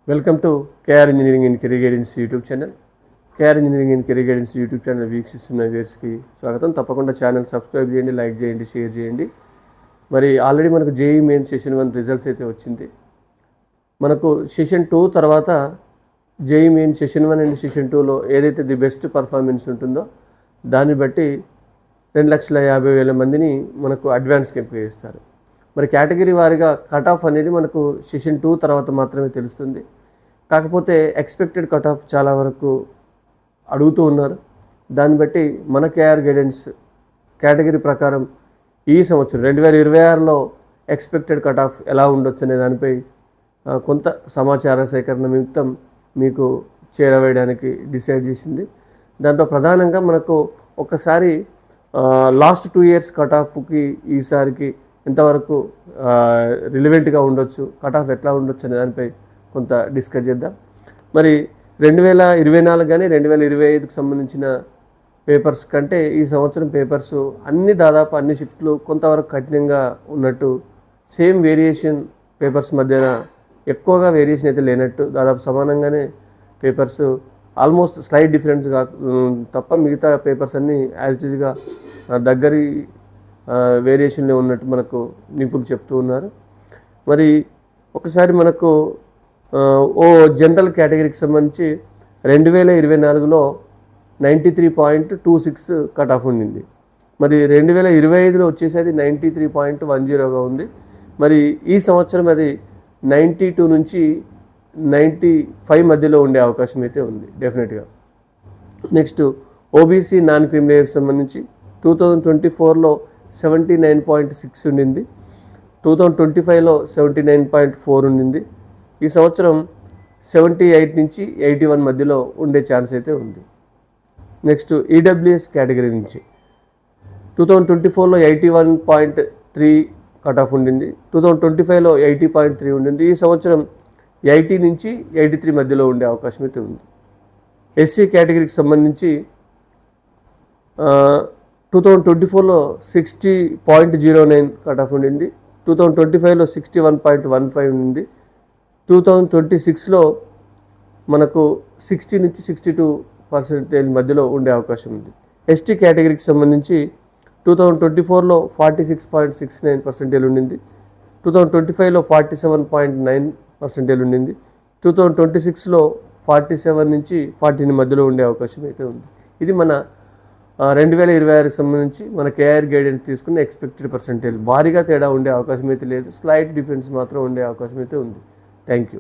Welcome to KR engineering and career guidance YouTube channel. KR engineering and career guidance YouTube channel వీక్షిస్తున్న వ్యూవర్స్కి స్వాగతం. తప్పకుండా channel subscribe చేయండి, like చేయండి, share చేయండి. మరి ఆల్రెడీ మనకు జేఈ మెయిన్ సెషన్ 1 రిజల్ట్స్ అయితే వచ్చింది. మనకు సెషన్ 2 తర్వాత JEE main session 1 and session 2లో ఏదైతే ది బెస్ట్ పర్ఫార్మెన్స్ ఉంటుందో దాన్ని బట్టి 2,50,000 మందిని మనకు అడ్వాన్స్కి ఎంపిక చేస్తారు. మరి కేటగిరీ వారీగా కట్ ఆఫ్ అనేది మనకు సెషన్ 2 తర్వాత మాత్రమే తెలుస్తుంది. కాకపోతే ఎక్స్పెక్టెడ్ కట్ ఆఫ్ చాలా వరకు అడుగుతూ ఉన్నారు. దాన్ని బట్టి మన కేఆర్ గైడెన్స్ కేటగిరీ ప్రకారం ఈ సంవత్సరం 2026లో ఎక్స్పెక్టెడ్ కట్ ఆఫ్ ఎలా ఉండొచ్చు అనే దానిపై కొంత సమాచార సేకరణ నిమిత్తం మీకు చేరవేయడానికి డిసైడ్ చేసింది. దాంట్లో ప్రధానంగా మనకు ఒకసారి లాస్ట్ 2 years కట్ ఆఫ్కి ఈసారికి ఎంతవరకు రిలవెంట్గా ఉండొచ్చు, కట్ ఆఫ్ ఎట్లా ఉండొచ్చు అనే దానిపై కొంత డిస్కస్ చేద్దాం. మరి 2024 కానీ 2025కి సంబంధించిన పేపర్స్ కంటే ఈ సంవత్సరం పేపర్స్ దాదాపు అన్ని షిఫ్ట్లు కొంతవరకు కఠినంగా ఉన్నట్టు, సేమ్ వేరియేషన్ పేపర్స్ మధ్యన ఎక్కువగా వేరియేషన్ అయితే లేనట్టు, దాదాపు సమానంగానే పేపర్స్ ఆల్మోస్ట్ స్లైట్ డిఫరెన్స్ తప్ప మిగతా పేపర్స్ అన్నీ యాజ్ ఇట్ ఈజ్గా దగ్గరి వేరియేషన్లో ఉన్నట్టు మనకు నిపుణులు చెప్తూ ఉన్నారు. మరి ఒకసారి మనకు జనరల్ కేటగిరీకి సంబంధించి 2024లో 93.26 కట్ ఆఫ్ ఉండింది. మరి 2025లో వచ్చేసి 93.10గా ఉంది. మరి ఈ సంవత్సరం అది 92 నుంచి 95 మధ్యలో ఉండే అవకాశం అయితే ఉంది డెఫినెట్గా. నెక్స్ట్ ఓబీసీ నాన్ క్రిమినల్కి సంబంధించి 2024లో 79.6 ఉండింది, 2025లో 79.4 ఉండింది. ఈ సంవత్సరం 78 నుంచి 81 మధ్యలో ఉండే ఛాన్స్ అయితే ఉంది. నెక్స్ట్ ఈడబ్ల్యూఎస్ కేటగిరీ నుంచి 2024లో 81.3 కట్ ఆఫ్ ఉండింది, 2025లో 80.3 ఉండింది. ఈ సంవత్సరం 80 నుంచి 83 మధ్యలో ఉండే అవకాశం అయితే ఉంది. ఎస్సీ కేటగిరీకి సంబంధించి 2024లో 60.09 కట్ ఆఫ్ ఉండింది, 2025లో 61.15 ఉండింది, 2026లో మనకు 60 నుంచి 62% మధ్యలో ఉండే అవకాశం ఉంది. ఎస్టీ కేటగిరీకి సంబంధించి 2024లో 46.69% ఉండింది, 2025లో 47.9% ఉండింది, 2026లో 47 నుంచి 49 మధ్యలో ఉండే అవకాశం అయితే ఉంది. ఇది మన 2026కి సంబంధించి మన కేఆర్ గైడెన్స్ తీసుకున్న ఎక్స్పెక్టెడ్ పర్సెంటేజ్. భారీగా తేడా ఉండే అవకాశం అయితే లేదు, స్లైట్ డిఫరెన్స్ మాత్రం ఉండే అవకాశం అయితే ఉంది. Thank you.